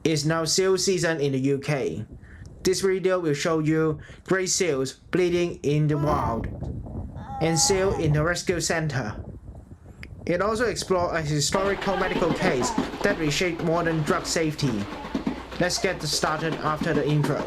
is now seal season in the UK. This video will show you grey seals bleeding in the wild and seal in the rescue center. It also explores a historical medical case that reshaped modern drug safety. Let's get started after the intro.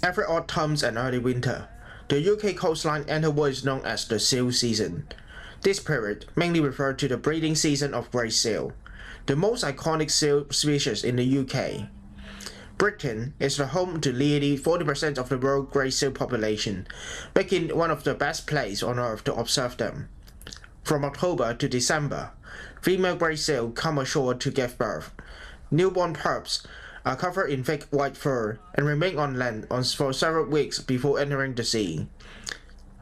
Every autumn and early winter, the UK coastline enters what is known as the seal season. This period mainly refers to the breeding season of grey seal, the most iconic seal species in the UK. Britain is the home to nearly 40% of the world grey seal population, making it one of the best places on earth to observe them. From October to December, female grey seal come ashore to give birth. Newborn pups are covered in thick white fur and remain on land for several weeks before entering the sea.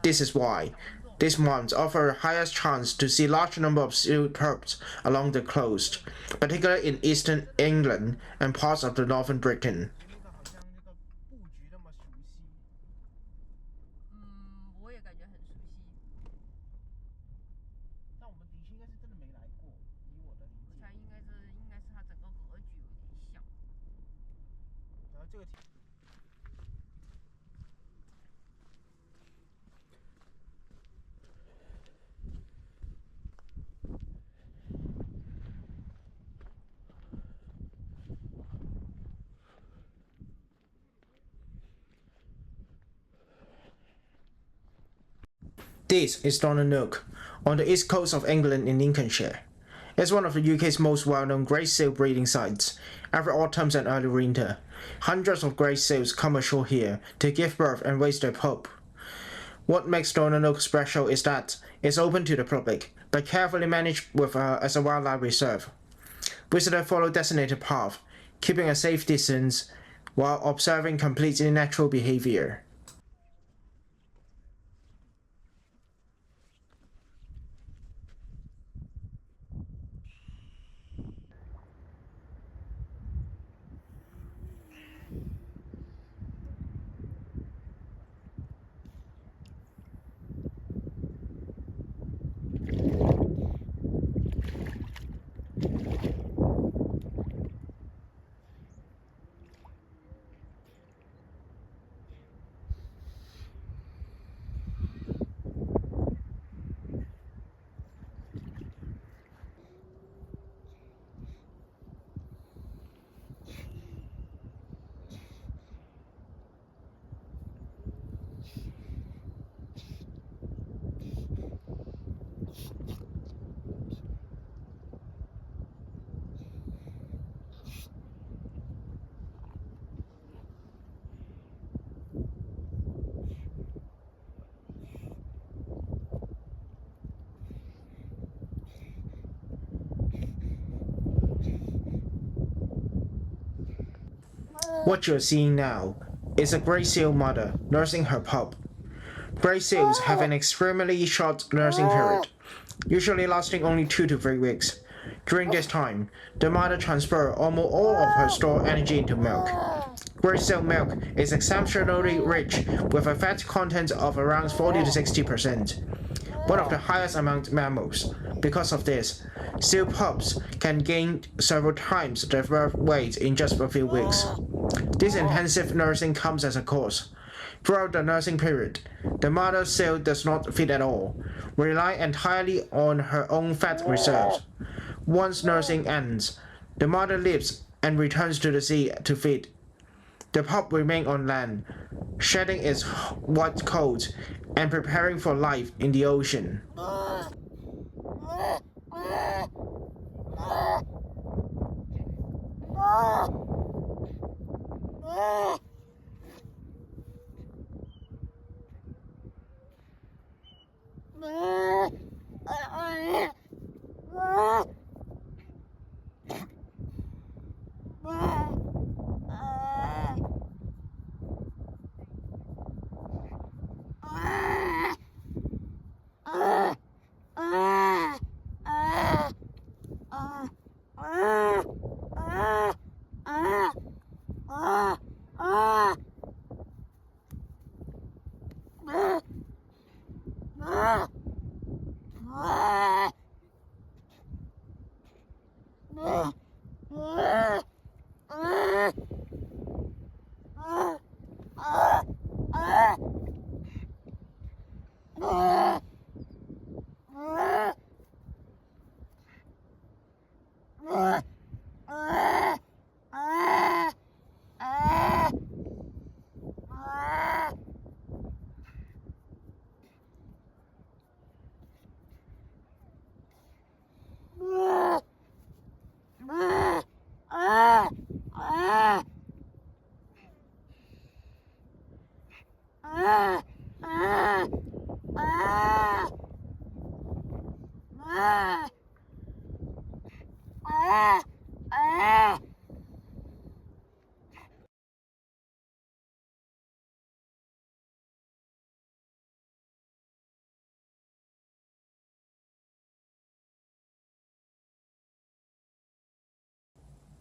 This is why these months offer the highest chance to see large number of seal pups along the coast, particularly in eastern England and parts of the northern Britain. This is Donald Nook, on the east coast of England in Lincolnshire. It's one of the UK's most well-known grey seal breeding sites. Every autumn and early winter, hundreds of grey seals come ashore here to give birth and raise their pup. What makes Donald Nook special is that it's open to the public, but carefully managed as a wildlife reserve. Visitors follow designated paths, keeping a safe distance while observing completely natural behavior. What you're seeing now is a grey seal mother nursing her pup. Grey seals have an extremely short nursing period, usually lasting only 2 to 3 weeks. During this time, the mother transfers almost all of her stored energy into milk. Grey seal milk is exceptionally rich with a fat content of around 40 to 60%, one of the highest among mammals. Because of this, seal pups can gain several times their birth weight in just a few weeks. This intensive nursing comes as a cost. Throughout the nursing period, the mother seal does not feed at all, relying entirely on her own fat reserves. Once nursing ends, the mother leaves and returns to the sea to feed. The pup remains on land, shedding its white coat and preparing for life in the ocean.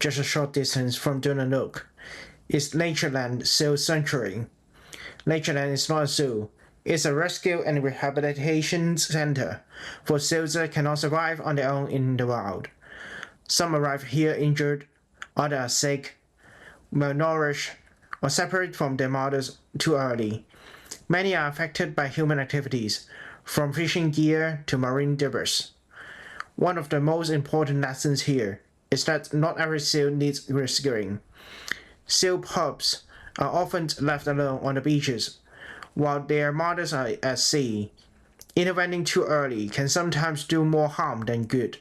Just a short distance from Dunanook is Natureland Seal Sanctuary. Natureland is not a zoo. It's a rescue and rehabilitation center for seals that cannot survive on their own in the wild. Some arrive here injured, others are sick, malnourished, or separate from their mothers too early. Many are affected by human activities, from fishing gear to marine debris. One of the most important lessons here is that not every seal needs rescuing. Seal pups are often left alone on the beaches while their mothers are at sea. Intervening too early can sometimes do more harm than good.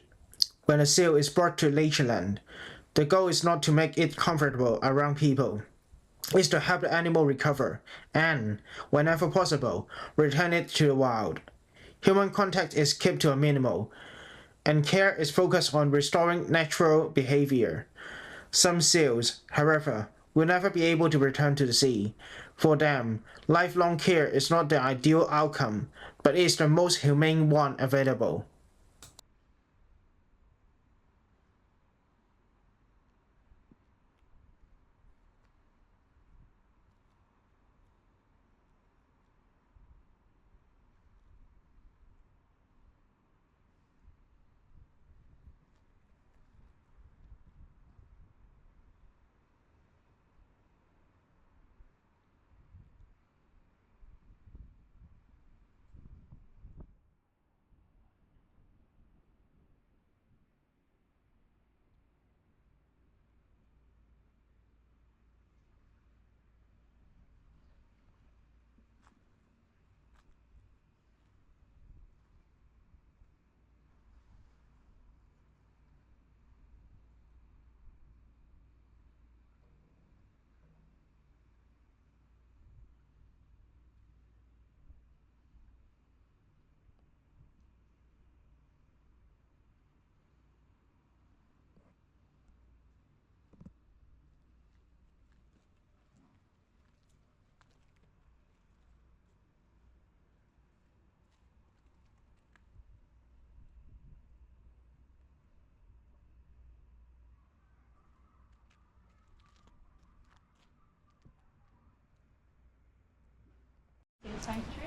When a seal is brought to Natureland, the goal is not to make it comfortable around people. It's to help the animal recover and, whenever possible, return it to the wild. Human contact is kept to a minimum, and care is focused on restoring natural behavior. Some seals, however, will never be able to return to the sea. For them, lifelong care is not the ideal outcome, but is the most humane one available.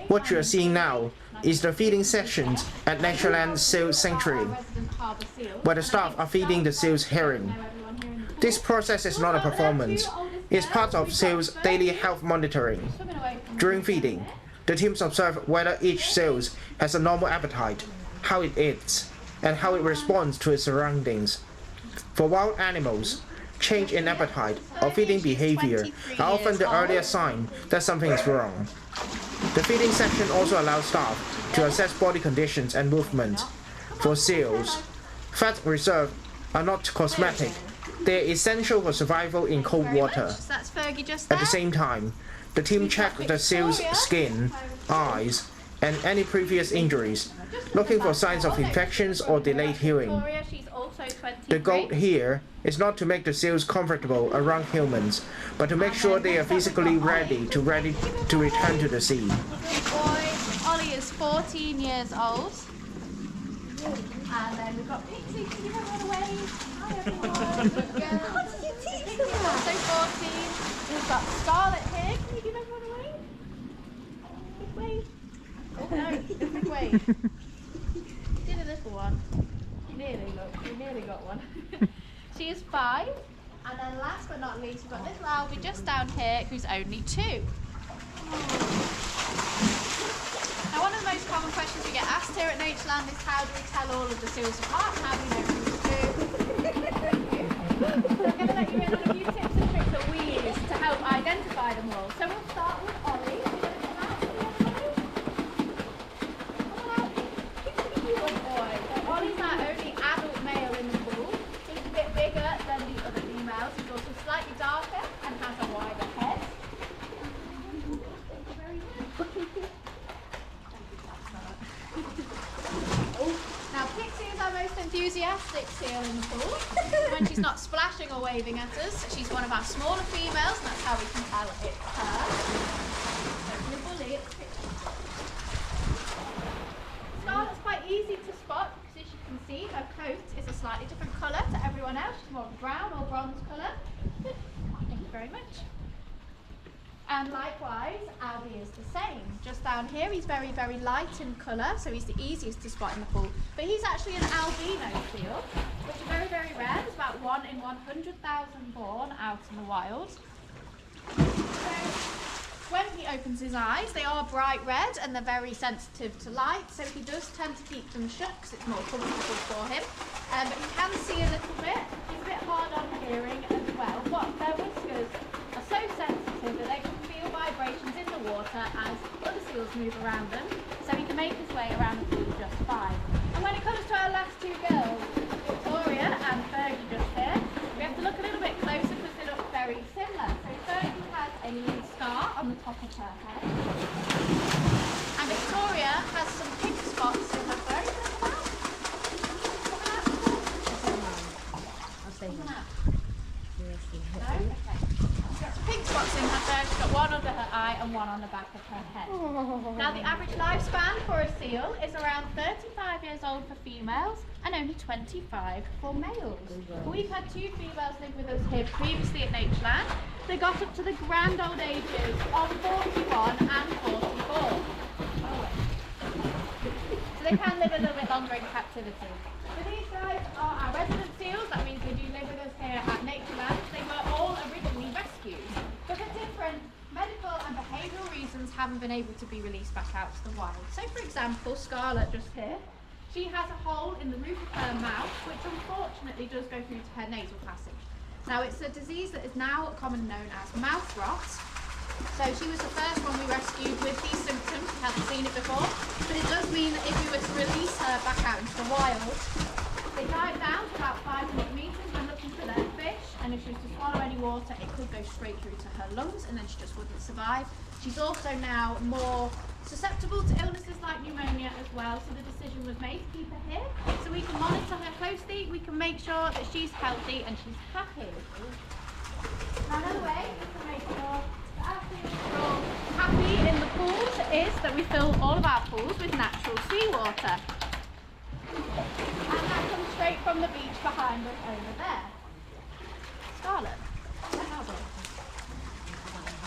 What you are seeing now is the feeding sections at Natureland Seal Sanctuary, where the staff are feeding the seals herring. This process is not a performance, it's part of seals' daily health monitoring. During feeding, the teams observe whether each seal has a normal appetite, how it eats, and how it responds to its surroundings. For wild animals, change in appetite or feeding behavior are often the earliest sign that something is wrong. The feeding section also allows staff to assess body conditions and movement. For seals, fat reserves are not cosmetic, they are essential for survival in cold water. At the same time, the team check the seal's skin, eyes, and any previous injuries, looking for signs of infections or delayed healing. The goal here is not to make the seals comfortable around humans, but to make sure they are physically ready to return to the sea. Boy, Ollie is 14 years old. And then we've got Pixie. Can you have one away? Hi, What did you teach them? So 14. We've got Scarlett here. Can you give everyone a wave? Big wave. Oh no, a big wave. Did a little one. Nearly, look, we nearly got one. She is 5. And then last but not least, we've got little Albie just down here who's only 2. Now, one of the most common questions we get asked here at Natureland is how do we tell all of the seals apart and how do we know who to do? So I'm going to let you in on a few tips and tricks that we use to help identify them all. So we'll start with Ollie. Good boy. So Ollie's our only adult male in the pool. He's a bit bigger than the other females. He's also slightly darker and has a wider head. Now Pixie is our most enthusiastic seal in the pool. When she's not splashing or waving at us, she's one of our smaller females, and that's how we can tell it's her. So the bully, it's Pixie. Scarlett's quite easy to spot because, as you can see, her coat is a slightly different colour to everyone else. She's more of a brown or bronze colour. Thank you very much. And likewise, Albie is the same. Just down here, he's very, very light in colour, so he's the easiest to spot in the pool. But he's actually an albino seal, which is very, very rare. There's about 1 in 100,000 born out in the wild. So when he opens his eyes, they are bright red and they're very sensitive to light, so he does tend to keep them shut because it's more comfortable for him. But you can see a little bit. He's a bit hard on hearing as well. What their whiskers are so sensitive that they can feel vibrations in the water as other seals move around them, so he can make his way around the pool just fine. And when it comes to our last 2 girls, Victoria and Fergie just here, we have to look a little bit closer because they look very similar. So Fergie has a little scar on the top of her head, and Victoria has some pink spots in her fur. No? Okay. She's got some pink spots in her fur. She's got one under her eye and one on the back of her head. Now the average lifespan for a seal is around 35 years old for females and only 25 for males. We've had 2 females live with us here previously at Natureland. They got up to the grand old ages of 41 and 44. So they can live a little bit longer in captivity. So these guys are our resident seals. That means they do live with us here at Natureland. They were all originally rescued, but for different medical and behavioural reasons haven't been able to be released back out to the wild. So for example, Scarlett just here, she has a hole in the roof of her mouth, which unfortunately does go through to her nasal passage. Now it's a disease that is now commonly known as mouth rot. So she was the first one we rescued with these symptoms. We hadn't seen it before, but it does mean that if we were to release her back out into the wild, they dive down to about 500 metres when looking for their fish, and if she was to swallow any water, it could go straight through to her lungs, and then she just wouldn't survive. She's also now more susceptible to illnesses like pneumonia as well, so the decision was made to keep her here, so we can monitor her closely, we can make sure that she's healthy and she's happy. Now another way we can make sure that our seals are all happy in the pools is that we fill all of our pools with natural seawater. And that comes straight from the beach behind us over there. Scarlett.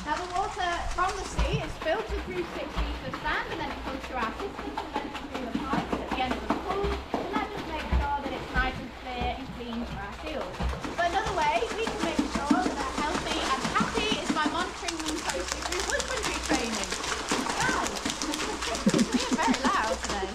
Now the water from the sea is filtered through 6 feet of sand, and then it comes through our systems and then through the pipes at the end of the pool, and that just makes sure that it's nice and clear and clean for our seals. But another way we can make sure that they're healthy and happy is by monitoring them closely through husbandry training. Guys, we are very loud today.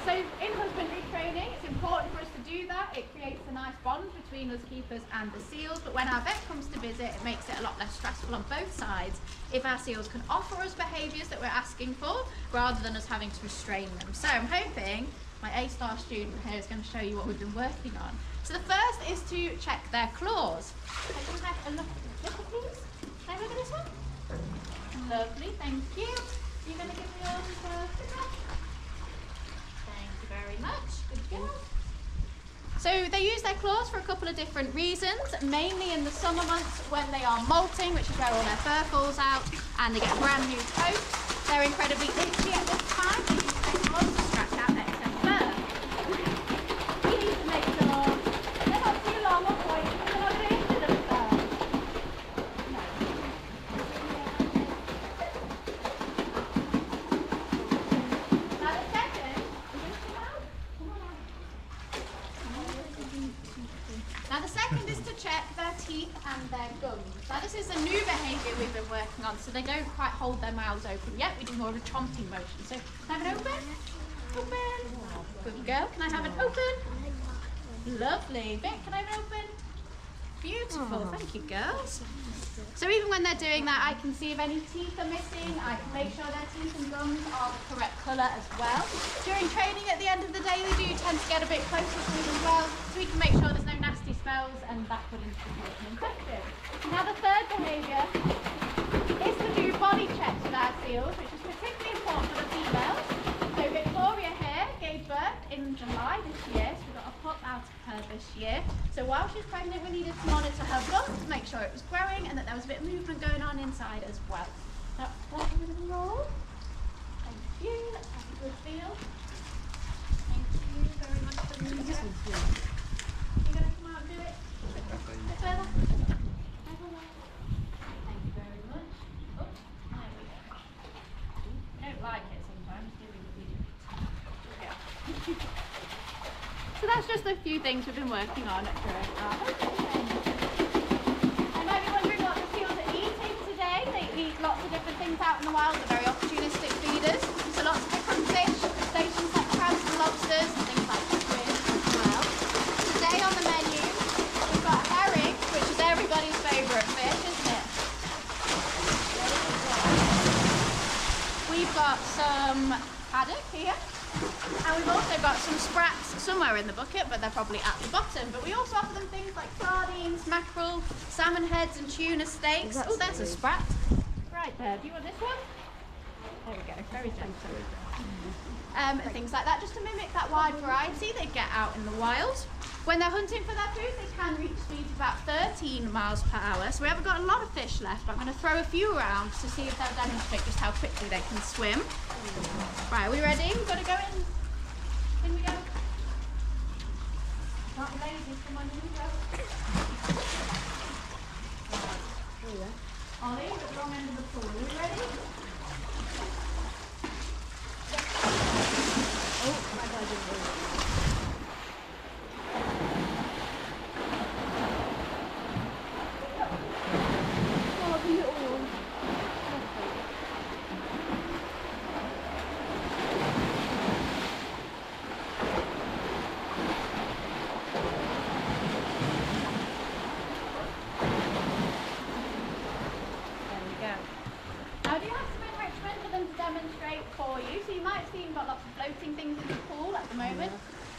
So in husbandry training, it's important for us to do that. It creates a nice bond between us keepers and the seals, but when our vet comes to visit, it makes it a lot less stressful on both sides if our seals can offer us behaviours that we're asking for rather than us having to restrain them. So I'm hoping my A-star student here is going to show you what we've been working on. So the first is to check their claws. So can we have a look at it, please? Can I look at this one? Lovely, thank you. You're going to give me yours as well? Thank you very much. Good job. So they use their claws for a couple of different reasons, mainly in the summer months when they are molting, which is where all their fur falls out, and they get a brand new coat. They're incredibly itchy at this time. They use their claws to scratch out excess fur. teeth and their gums. Now this is a new behaviour we've been working on, so they don't quite hold their mouths open yet. We do more of a chomping motion. So can I have an open? Open. Good girl. Can I have an open? Lovely. Vic, can I have an open? Beautiful. Thank you, girls. So even when they're doing that, I can see if any teeth are missing. I can make sure their teeth and gums are the correct colour as well. During training at the end of the day, they do tend to get a bit closer to us as well, so we can make sure there's no nasty smells and that could introduce an infection. Now the third behaviour is to do body checks with our seals, which is particularly important for the females. So Victoria here gave birth in July this year, so we got a pup out of her this year. So while she's pregnant, we needed to monitor her bump to make sure it was growing and that there was a bit of movement going on inside as well. Now, let's give it a roll. Thank you. Let's have a good feel. Thank you very much for the video. You're going to come out and do it? A bit further. Thank you very much. Oh, there we go. We don't like it sometimes, do we? Yeah. So that's just a few things we've been working on during our training. You might be wondering what the seals are eating today. They eat lots of different things out in the wild. They're very opportunistic feeders. So lots of different fish, crustaceans like crabs and lobsters and things like squid as well. Today on the menu, we've got herring, which is everybody's favourite fish, isn't it? We've got some haddock here. And we've also got some sprats somewhere in the bucket, but they're probably at the bottom. But we also offer them things like sardines, mackerel, salmon heads and tuna steaks. Oh, there's a sprat. Right there. Do you want this one? There we go. Very gentle. And things like that, just to mimic that wide variety they get out in the wild. When they're hunting for their food, they can reach speeds of about 13 miles per hour. So we haven't got a lot of fish left, but I'm going to throw a few around to see if they'll demonstrate just how quickly they can swim. Right, are we ready? We've got to go in. In we go. Not lazy, come on, in we go. Ollie, the wrong end of the pool. Are we ready? Oh, my God, I didn't move.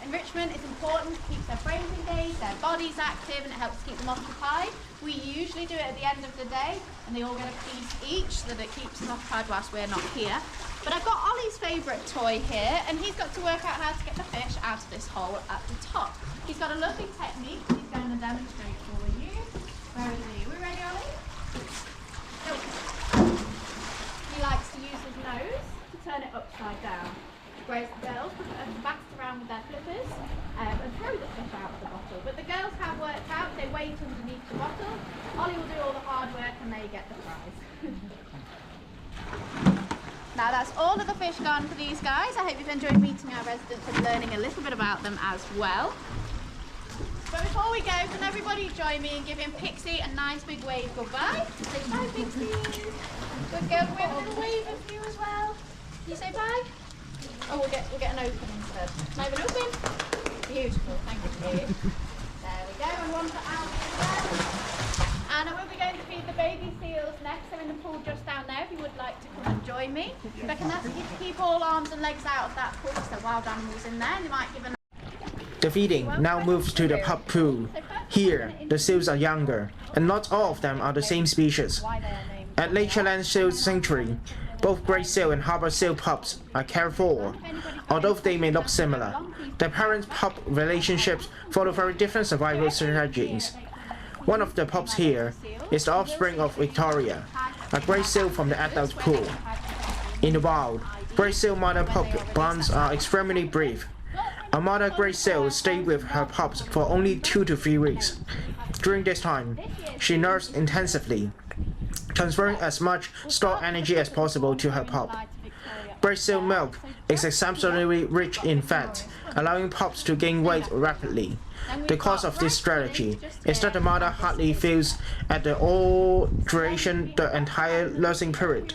Enrichment is important, it keeps their brains engaged, their bodies active, and it helps keep them occupied. We usually do it at the end of the day, and they all get a piece each so that it keeps them occupied whilst we're not here. But I've got Ollie's favourite toy here, and he's got to work out how to get the fish out of this hole at the top. He's got a lovely technique he's going to demonstrate for you. Where is he? Are we ready, Ollie? No. He likes to use his nose to turn it upside down. Whereas the girls put it fast around with their flippers and throw the fish out of the bottle. But the girls have worked out, they wait underneath the bottle. Ollie will do all the hard work and they get the prize. Now that's all of the fish gone for these guys. I hope you've enjoyed meeting our residents and learning a little bit about them as well. But before we go, can everybody join me in giving Pixie a nice big wave goodbye? Say bye, Pixie. Good girl. Can we have a little wave of you as well? Can you say bye? Oh, we'll get an open instead. Can I have an open? Beautiful, thank you. There we go, and one for Alfie as well. And I will be going to feed the baby seals next. I'm in the pool just down there if you would like to come and join me. I reckon that's if you keep all arms and legs out of that pool because there are wild animals in there and they might give an... The feeding now moves to the pup pool. Here, the seals are younger, and not all of them are the same species. At Natureland Seal Sanctuary, both grey seal and harbour seal pups are cared for. Although they may look similar, their parent-pup relationships follow very different survival strategies. One of the pups here is the offspring of Victoria, a grey seal from the adult pool. In the wild, grey seal mother-pup bonds are extremely brief. A mother grey seal stays with her pups for only 2 to 3 weeks. During this time, she nurses intensively, transferring as much stored energy as possible to her pup. Breast seal milk is exceptionally rich in fat, allowing pups to gain weight rapidly. The cause of this strategy is that the mother hardly feels at all duration the entire nursing period.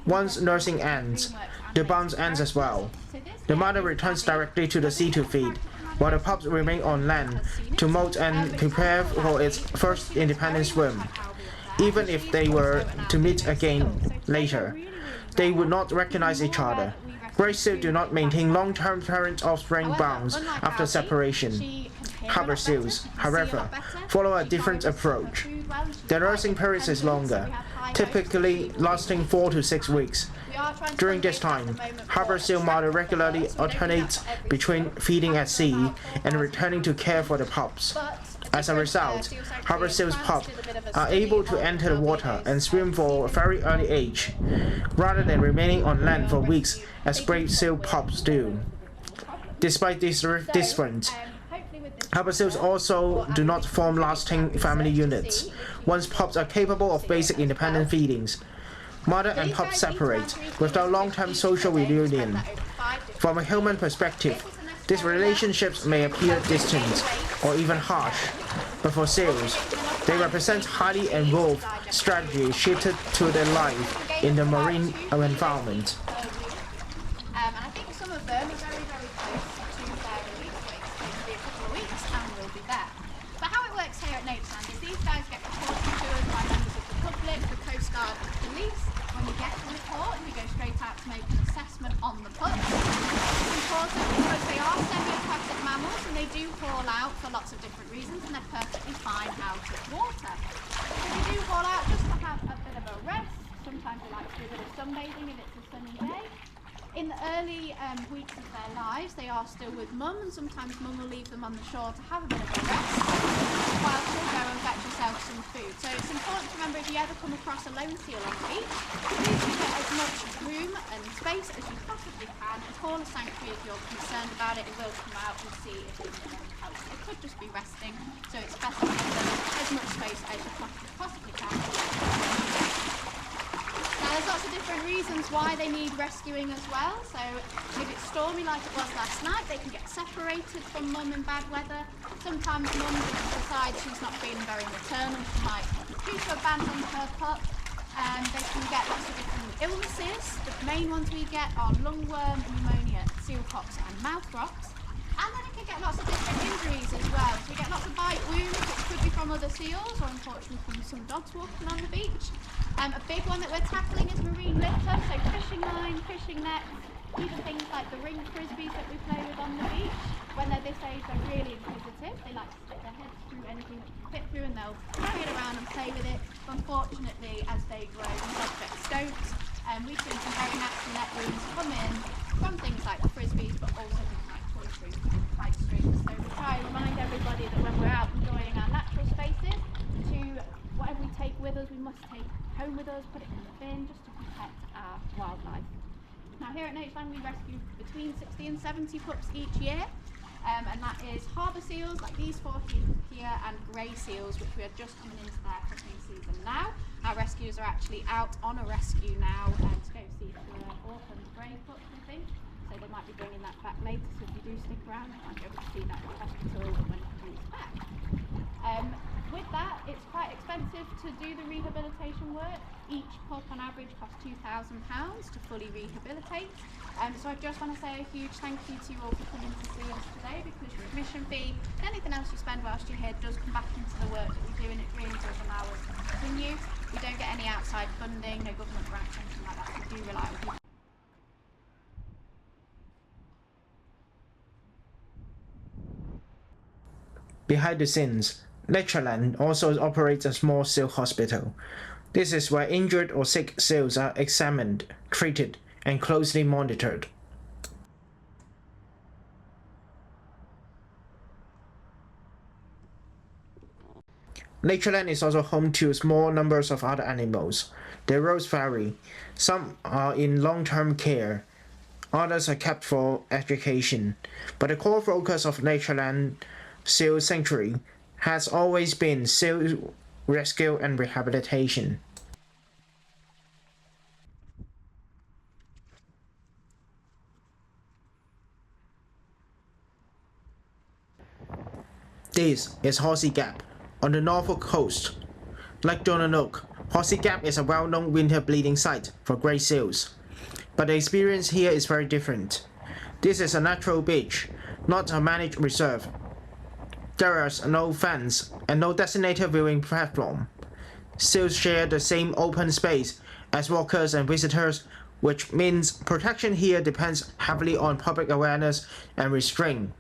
Once nursing ends, the bounce ends as well. The mother returns directly to the sea to feed, while the pups remain on land to molt and prepare for its first independent swim. Even if they were to meet again later, they would not recognize each other. Gray seals do not maintain long-term parent-offspring bonds after separation. Harbor seals, however, follow a different approach. Their nursing period is longer, typically lasting 4 to 6 weeks. During this time, harbor seal mother regularly alternates between feeding at sea and returning to care for the pups. As a result, harbor seals pups are able to enter the water and swim for a very early age, rather than remaining on land for weeks as gray seal pups do. Despite this difference, harbor seals also do not form lasting family units. Once pups are capable of basic independent feedings, mother and pup separate without long-term social reunion. From a human perspective, these relationships may appear distant or even harsh, but for seals, they represent highly evolved strategies shifted to their life in the marine environment. And I think some of them are very, very close to their release weights. It'll be a couple of weeks and we'll be there. But how it works here at Natureland is these guys get reported to us by members of the public, the Coast Guard and police. When we get the report, we go straight out to make an assessment on the pups. It's important because they are semi-aquatic mammals and they do haul out for lots of different reasons and they're perfectly fine out of water. So they do haul out just to have a bit of a rest. Sometimes they like to do a bit of sunbathing if it's a sunny day. In the early weeks of their lives, they are still with mum, and sometimes mum will leave them on the shore to have a bit of a rest while she'll go and fetch herself some food. So it's important to remember, if you ever come across a lone seal on the beach, please give it as much room and space as you possibly can. It's all a sanctuary. If you're concerned about it, it will come out and see if it's in the house. It could just be resting, so it's best to give them as much space as you possibly can. Now, there's lots of different reasons why they need rescuing as well. So if it's stormy like it was last night, they can get separated from mum in bad weather. Sometimes mum decides she's not feeling very maternal, she might choose to abandon her pup. They can get lots of different illnesses. The main ones we get are lungworm, pneumonia, seal pox and mouth drops. And then it can get lots of different injuries as well. So we get lots of bite wounds, which could be from other seals or unfortunately from some dogs walking on the beach. A big one that we're tackling is marine litter, so fishing line, fishing nets, even things like the ring frisbees that we play with on the beach. When they're this age, they're really inquisitive. They like to stick their heads through anything that can fit through and they'll carry it around and play with it. But unfortunately, as they grow, these objects don't. We've seen some very nasty net wounds come in from things like the frisbees, but also things like toy strings and kite strings. So we try and remind everybody that when we're out enjoying our natural spaces, to whatever we take with us, we must take home with us, put it in the bin, just to protect our wildlife. Now here at Natureland we rescue between 60 and 70 pups each year, and that is harbour seals like these 4 here and grey seals, which we are just coming into their cutting season now. Our rescuers are actually out on a rescue now to go see if there are orphan grey pups, I think, so they might be bringing that back later, so if you do stick around you might be able to see that at the hospital when it comes back. With that, it's quite expensive to do the rehabilitation work. Each pup on average costs £2,000 to fully rehabilitate. So I just want to say a huge thank you to you all for coming to see us today, because your admission fee and anything else you spend whilst you're here does come back into the work that we do, and it really does allow us to continue. We don't get any outside funding, no government grants, anything like that. We do rely on people. Behind the scenes, Natureland also operates a small seal hospital. This is where injured or sick seals are examined, treated, and closely monitored. Natureland is also home to small numbers of other animals. Their roles vary. Some are in long-term care, others are kept for education, but the core focus of Natureland Seal Sanctuary has always been seal rescue and rehabilitation. This is Horsey Gap, on the Norfolk coast. Like Donanoke, Horsey Gap is a well-known winter breeding site for grey seals. But the experience here is very different. This is a natural beach, not a managed reserve. There is no fence and no designated viewing platform. Seals share the same open space as walkers and visitors, which means protection here depends heavily on public awareness and restraint.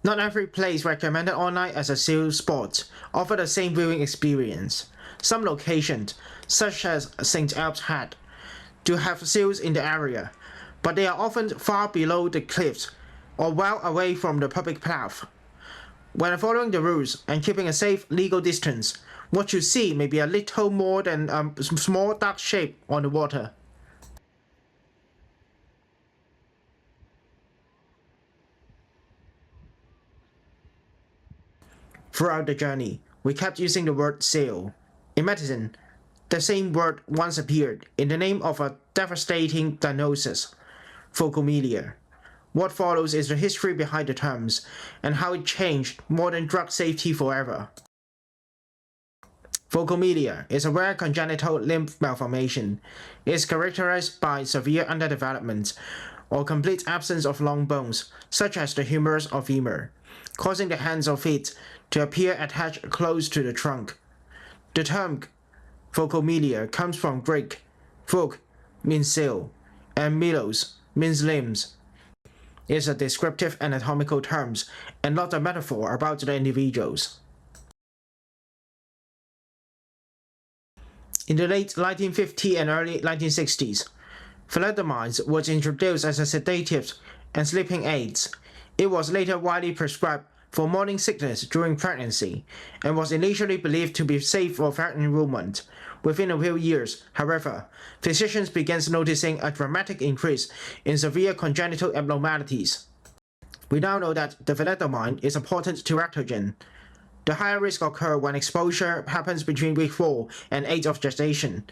Not every place recommended online as a seal spot offer the same viewing experience. Some locations, such as St. Alp's Head, do have seals in the area, but they are often far below the cliffs or well away from the public path. When following the rules and keeping a safe legal distance, what you see may be a little more than a small dark shape on the water. Throughout the journey, we kept using the word seal. In medicine, the same word once appeared in the name of a devastating diagnosis, phocomelia. What follows is the history behind the terms and how it changed modern drug safety forever. Phocomelia is a rare congenital limb malformation. It is characterized by severe underdevelopment or complete absence of long bones, such as the humerus or femur, causing the hands or feet to appear attached close to the trunk. The term phocomelia comes from Greek. Phok means seal, and melos means limbs. It is a descriptive anatomical term and not a metaphor about the individuals. In the late 1950s and early 1960s, thalidomide was introduced as a sedative and sleeping aids. It was later widely prescribed for morning sickness during pregnancy and was initially believed to be safe for pregnant women. Within a few years, however, physicians began noticing a dramatic increase in severe congenital abnormalities. We now know that the thalidomide is a potent teratogen. The higher risk occurs when exposure happens between week 4 and 8 of gestation,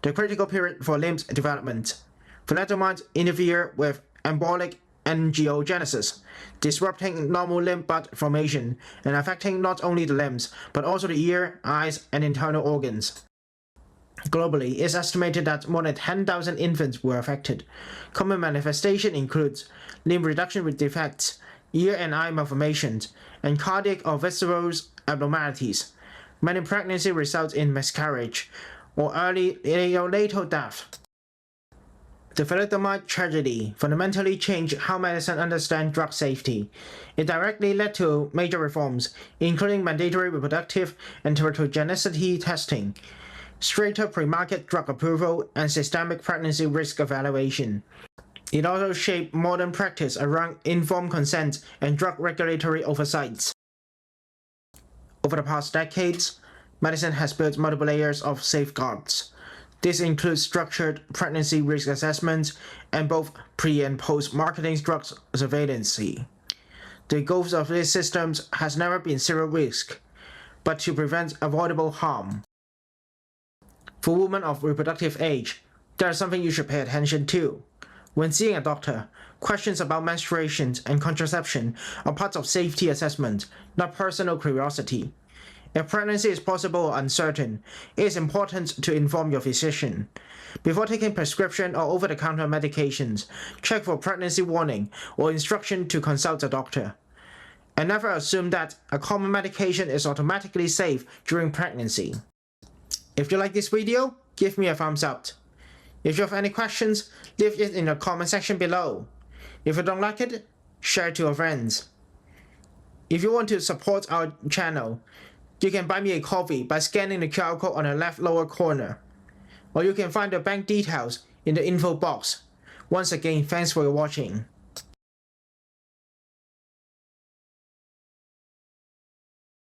the critical period for limb development. Thalidomide interfere with embolic angiogenesis, disrupting normal limb bud formation and affecting not only the limbs, but also the ear, eyes, and internal organs. Globally, it's estimated that more than 10,000 infants were affected. Common manifestations include limb reduction with defects, ear and eye malformations, and cardiac or visceral abnormalities. Many pregnancies result in miscarriage or early neonatal death. The thalidomide tragedy fundamentally changed how medicine understands drug safety. It directly led to major reforms, including mandatory reproductive and teratogenicity testing, stricter pre-market drug approval, and systemic pregnancy risk evaluation. It also shaped modern practice around informed consent and drug regulatory oversights. Over the past decades, medicine has built multiple layers of safeguards. This includes structured pregnancy risk assessment and both pre- and post-marketing drug surveillance. The goals of these systems has never been zero risk, but to prevent avoidable harm. For women of reproductive age, there is something you should pay attention to. When seeing a doctor, questions about menstruation and contraception are part of safety assessment, not personal curiosity. If pregnancy is possible or uncertain, it is important to inform your physician. Before taking prescription or over-the-counter medications, check for pregnancy warning or instruction to consult a doctor. And never assume that a common medication is automatically safe during pregnancy. If you like this video, give me a thumbs up. If you have any questions, leave it in the comment section below. If you don't like it, share it to your friends. If you want to support our channel, you can buy me a coffee by scanning the QR code on the left lower corner. Or you can find the bank details in the info box. Once again, thanks for watching.